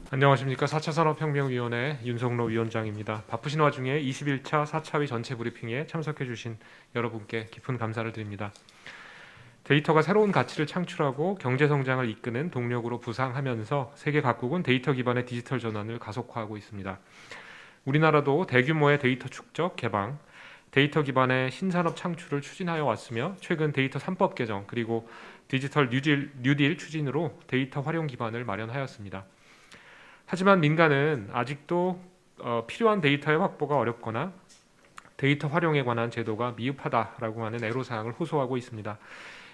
안녕하십니까. 4차 산업혁명위원회 윤석로 위원장입니다. 바쁘신 와중에 21차 4차위 전체 브리핑에 참석해 주신 여러분께 깊은 감사를 드립니다. 데이터가 새로운 가치를 창출하고 경제 성장을 이끄는 동력으로 부상하면서 세계 각국은 데이터 기반의 디지털 전환을 가속화하고 있습니다. 우리나라도 대규모의 데이터 축적, 개방, 데이터 기반의 신산업 창출을 추진하여 왔으며 최근 데이터 3법 개정 그리고 디지털 뉴딜 추진으로 데이터 활용 기반을 마련하였습니다. 하지만 민간은 아직도 필요한 데이터의 확보가 어렵거나 데이터 활용에 관한 제도가 미흡하다라고 하는 애로사항을 호소하고 있습니다.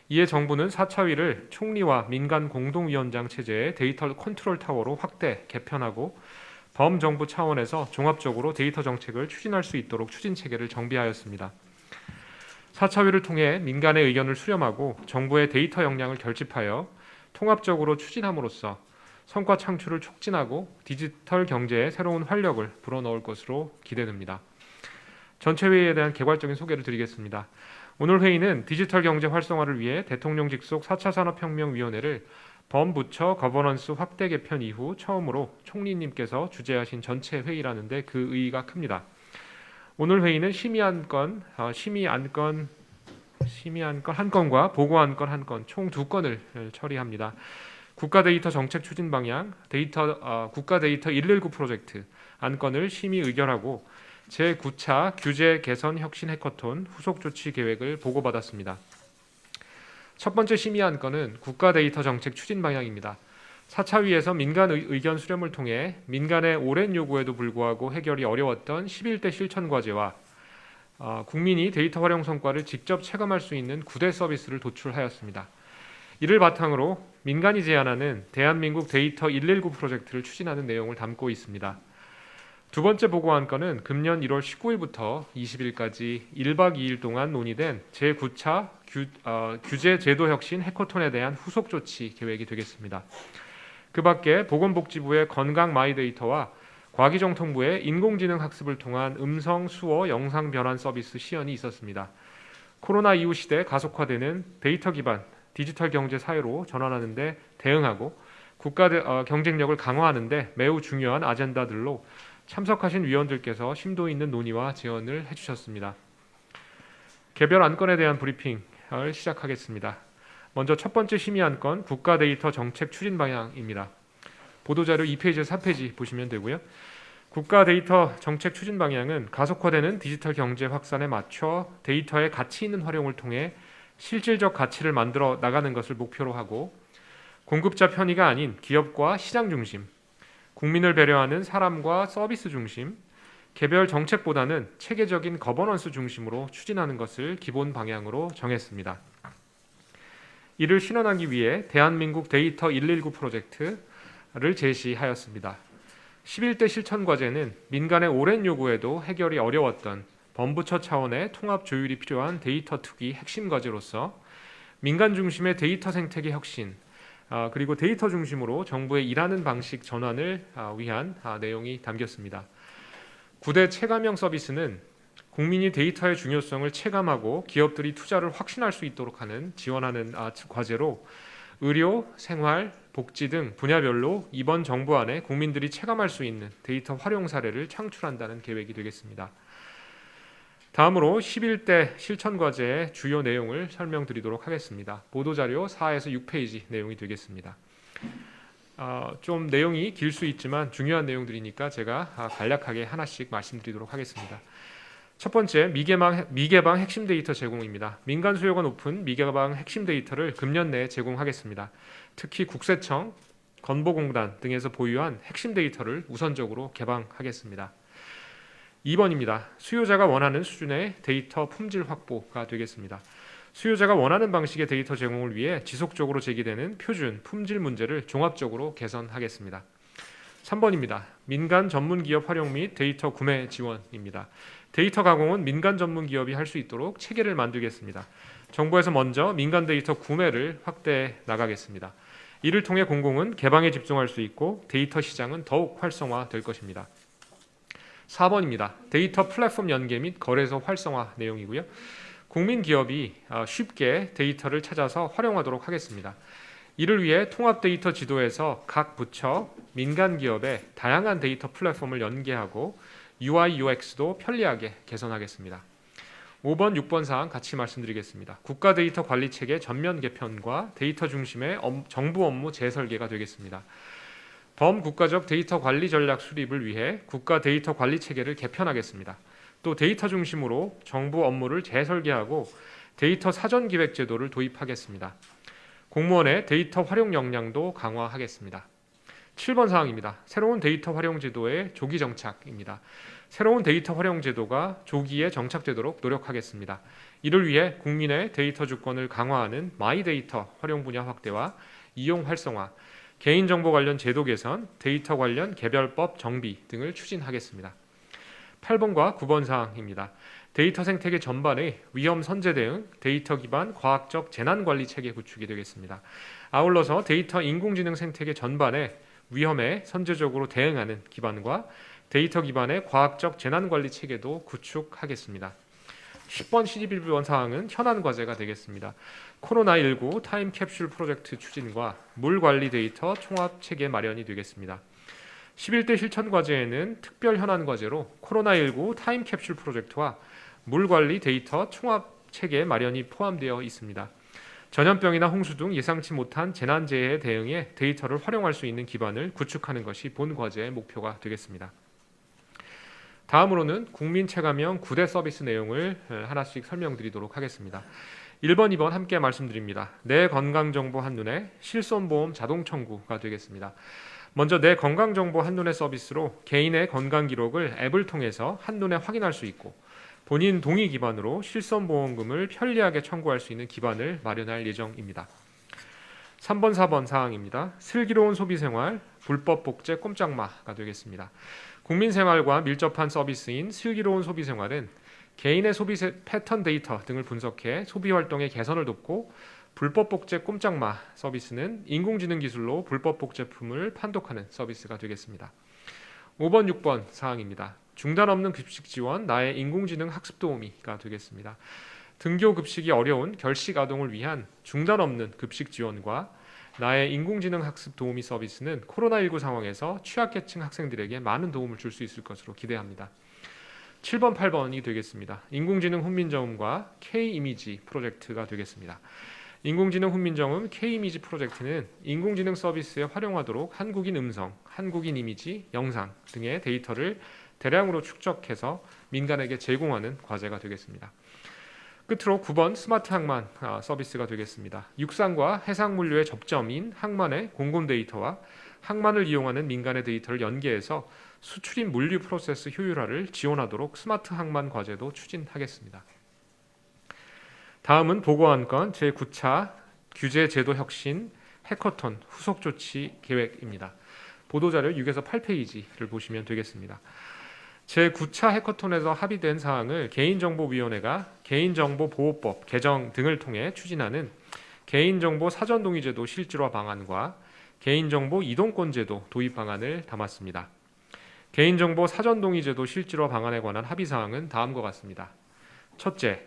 이에 정부는 4차위를 총리와 민간 공동위원장 체제의 데이터 컨트롤 타워로 확대, 개편하고 범정부 차원에서 종합적으로 데이터 정책을 추진할 수 있도록 추진 체계를 정비하였습니다. 4차위를 통해 민간의 의견을 수렴하고 정부의 데이터 역량을 결집하여 통합적으로 추진함으로써 성과 창출을 촉진하고 디지털 경제에 새로운 활력을 불어넣을 것으로 기대됩니다. 전체 회의에 대한 개괄적인 소개를 드리겠습니다. 오늘 회의는 디지털 경제 활성화를 위해 대통령 직속 4차 산업혁명위원회를 범부처 거버넌스 확대 개편 이후 처음으로 총리님께서 주재하신 전체 회의라는데 그 의의가 큽니다. 오늘 회의는 심의안건 한 건과 보고안건 한 건, 총 2건을 처리합니다. 국가 데이터 정책 추진 방향, 국가 데이터 119 프로젝트 안건을 심의 의결하고 제9차 규제 개선 혁신 해커톤 후속 조치 계획을 보고받았습니다. 첫 번째 심의 안건은 국가 데이터 정책 추진 방향입니다. 4차위에서 민간 의견 수렴을 통해 민간의 오랜 요구에도 불구하고 해결이 어려웠던 11대 실천 과제와 국민이 데이터 활용 성과를 직접 체감할 수 있는 9대 서비스를 도출하였습니다. 이를 바탕으로 민간이 제안하는 대한민국 데이터 119 프로젝트를 추진하는 내용을 담고 있습니다. 두 번째 보고안건은 금년 1월 19일부터 20일까지 1박 2일 동안 논의된 제9차 규제 제도 혁신 해커톤에 대한 후속 조치 계획이 되겠습니다. 그 밖에 보건복지부의 건강 마이데이터와 과기정통부의 인공지능 학습을 통한 음성, 수어, 영상 변환 서비스 시연이 있었습니다. 코로나 이후 시대 가속화되는 데이터 기반 디지털 경제 사회로 전환하는 데 대응하고 국가 경쟁력을 강화하는 데 매우 중요한 아젠다들로 참석하신 위원들께서 심도 있는 논의와 제언을 해주셨습니다. 개별 안건에 대한 브리핑을 시작하겠습니다. 먼저 첫 번째 심의 안건 국가 데이터 정책 추진 방향입니다. 보도자료 2페이지에서 4페이지 보시면 되고요. 국가 데이터 정책 추진 방향은 가속화되는 디지털 경제 확산에 맞춰 데이터의 가치 있는 활용을 통해 실질적 가치를 만들어 나가는 것을 목표로 하고 공급자 편의가 아닌 기업과 시장 중심, 국민을 배려하는 사람과 서비스 중심, 개별 정책보다는 체계적인 거버넌스 중심으로 추진하는 것을 기본 방향으로 정했습니다. 이를 실현하기 위해 대한민국 데이터 119 프로젝트를 제시하였습니다. 11대 실천 과제는 민간의 오랜 요구에도 해결이 어려웠던 범부처 차원의 통합 조율이 필요한 데이터 투기 핵심 과제로서 민간 중심의 데이터 생태계 혁신 그리고 데이터 중심으로 정부의 일하는 방식 전환을 위한 내용이 담겼습니다. 9대 체감형 서비스는 국민이 데이터의 중요성을 체감하고 기업들이 투자를 확신할 수 있도록 지원하는 과제로 의료, 생활, 복지 등 분야별로 이번 정부안에 국민들이 체감할 수 있는 데이터 활용 사례를 창출한다는 계획이 되겠습니다. 다음으로 11대 실천 과제의 주요 내용을 설명드리도록 하겠습니다. 보도자료 4에서 6페이지 내용이 되겠습니다. 좀 내용이 길 수 있지만 중요한 내용들이니까 제가 간략하게 하나씩 말씀드리도록 하겠습니다. 첫 번째, 미개방 핵심 데이터 제공입니다. 민간 수요가 높은 미개방 핵심 데이터를 금년 내에 제공하겠습니다. 특히 국세청, 건보공단 등에서 보유한 핵심 데이터를 우선적으로 개방하겠습니다. 2번입니다. 수요자가 원하는 수준의 데이터 품질 확보가 되겠습니다. 수요자가 원하는 방식의 데이터 제공을 위해 지속적으로 제기되는 표준, 품질 문제를 종합적으로 개선하겠습니다. 3번입니다. 민간 전문 기업 활용 및 데이터 구매 지원입니다. 데이터 가공은 민간 전문 기업이 할 수 있도록 체계를 만들겠습니다. 정부에서 먼저 민간 데이터 구매를 확대해 나가겠습니다. 이를 통해 공공은 개방에 집중할 수 있고 데이터 시장은 더욱 활성화될 것입니다. 4번입니다. 데이터 플랫폼 연계 및 거래소 활성화 내용이고요. 국민 기업이 쉽게 데이터를 찾아서 활용하도록 하겠습니다. 이를 위해 통합 데이터 지도에서 각 부처, 민간 기업의 다양한 데이터 플랫폼을 연계하고 UI, UX도 편리하게 개선하겠습니다. 5번, 6번 사항 같이 말씀드리겠습니다. 국가 데이터 관리 체계 전면 개편과 데이터 중심의 정부 업무 재설계가 되겠습니다. 범국가적 데이터 관리 전략 수립을 위해 국가 데이터 관리 체계를 개편하겠습니다. 또 데이터 중심으로 정부 업무를 재설계하고 데이터 사전 기획 제도를 도입하겠습니다. 공무원의 데이터 활용 역량도 강화하겠습니다. 7번 사항입니다. 새로운 데이터 활용 제도의 조기 정착입니다. 새로운 데이터 활용 제도가 조기에 정착되도록 노력하겠습니다. 이를 위해 국민의 데이터 주권을 강화하는 마이데이터 활용 분야 확대와 이용 활성화, 개인정보 관련 제도 개선, 데이터 관련 개별법 정비 등을 추진하겠습니다. 8번과 9번 사항입니다. 데이터 생태계 전반의 위험 선제 대응, 데이터 기반 과학적 재난 관리 체계 구축이 되겠습니다. 아울러서 데이터 인공지능 생태계 전반의 위험에 선제적으로 대응하는 기반과 데이터 기반의 과학적 재난 관리 체계도 구축하겠습니다. 10번, 11번 사항은 현안 과제가 되겠습니다. 코로나19 타임캡슐 프로젝트 추진과 물관리 데이터 총합 체계 마련이 되겠습니다. 11대 실천 과제에는 특별 현안 과제로 코로나19 타임캡슐 프로젝트와 물관리 데이터 총합 체계 마련이 포함되어 있습니다. 전염병이나 홍수 등 예상치 못한 재난재해에 대응해 데이터를 활용할 수 있는 기반을 구축하는 것이 본 과제의 목표가 되겠습니다. 다음으로는 국민 체감형 9대 서비스 내용을 하나씩 설명드리도록 하겠습니다. 1번, 2번 함께 말씀드립니다. 내 건강정보 한눈에 실손보험 자동 청구가 되겠습니다. 먼저 내 건강정보 한눈에 서비스로 개인의 건강 기록을 앱을 통해서 한눈에 확인할 수 있고 본인 동의 기반으로 실손보험금을 편리하게 청구할 수 있는 기반을 마련할 예정입니다. 3번, 4번 사항입니다. 슬기로운 소비생활, 불법 복제 꼼짝마가 되겠습니다. 국민생활과 밀접한 서비스인 슬기로운 소비생활은 개인의 소비 패턴 데이터 등을 분석해 소비활동의 개선을 돕고 불법 복제 꼼짝마 서비스는 인공지능 기술로 불법 복제품을 판독하는 서비스가 되겠습니다. 5번, 6번 사항입니다. 중단 없는 급식 지원, 나의 인공지능 학습 도우미가 되겠습니다. 등교 급식이 어려운 결식 아동을 위한 중단 없는 급식 지원과 나의 인공지능 학습 도우미 서비스는 코로나19 상황에서 취약계층 학생들에게 많은 도움을 줄 수 있을 것으로 기대합니다. 7번, 8번이 되겠습니다. 인공지능 훈민정음과 K-이미지 프로젝트가 되겠습니다. 인공지능 훈민정음 K-이미지 프로젝트는 인공지능 서비스에 활용하도록 한국인 음성, 한국인 이미지, 영상 등의 데이터를 대량으로 축적해서 민간에게 제공하는 과제가 되겠습니다. 끝으로 9번 스마트 항만 서비스가 되겠습니다. 육상과 해상 물류의 접점인 항만의 공공 데이터와 항만을 이용하는 민간의 데이터를 연계해서 수출입 물류 프로세스 효율화를 지원하도록 스마트 항만 과제도 추진하겠습니다. 다음은 보고한 건 제9차 규제 제도 혁신 해커톤 후속 조치 계획입니다. 보도자료 6에서 8페이지를 보시면 되겠습니다. 제9차 해커톤에서 합의된 사항을 개인정보위원회가 개인정보보호법 개정 등을 통해 추진하는 개인정보 사전동의제도 실질화 방안과 개인정보 이동권제도 도입 방안을 담았습니다. 개인정보 사전동의제도 실질화 방안에 관한 합의사항은 다음과 같습니다. 첫째,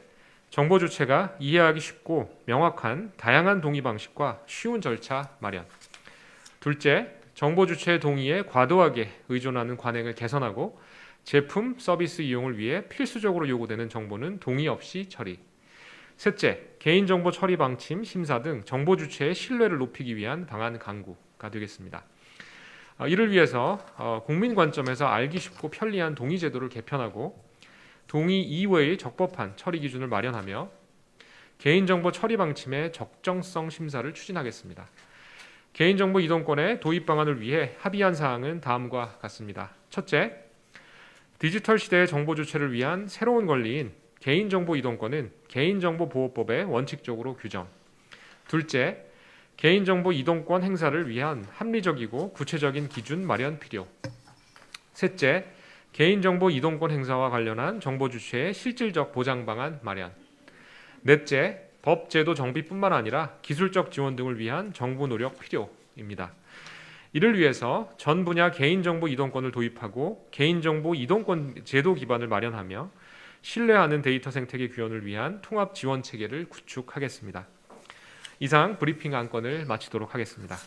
정보 주체가 이해하기 쉽고 명확한 다양한 동의 방식과 쉬운 절차 마련. 둘째, 정보 주체의 동의에 과도하게 의존하는 관행을 개선하고 제품, 서비스 이용을 위해 필수적으로 요구되는 정보는 동의 없이 처리. 셋째, 개인정보 처리 방침, 심사 등 정보 주체의 신뢰를 높이기 위한 방안 강구가 되겠습니다. 이를 위해서 국민 관점에서 알기 쉽고 편리한 동의 제도를 개편하고 동의 이외의 적법한 처리 기준을 마련하며 개인정보 처리 방침의 적정성 심사를 추진하겠습니다. 개인정보 이동권의 도입 방안을 위해 합의한 사항은 다음과 같습니다. 첫째, 디지털 시대의 정보 주체를 위한 새로운 권리인 개인정보 이동권은 개인정보보호법에 원칙적으로 규정. 둘째, 개인정보 이동권 행사를 위한 합리적이고 구체적인 기준 마련 필요. 셋째, 개인정보 이동권 행사와 관련한 정보 주체의 실질적 보장 방안 마련. 넷째, 법 제도 정비뿐만 아니라 기술적 지원 등을 위한 정부 노력 필요입니다. 이를 위해서 전 분야 개인정보 이동권을 도입하고 개인정보 이동권 제도 기반을 마련하며 신뢰하는 데이터 생태계 구현을 위한 통합 지원 체계를 구축하겠습니다. 이상 브리핑 안건을 마치도록 하겠습니다.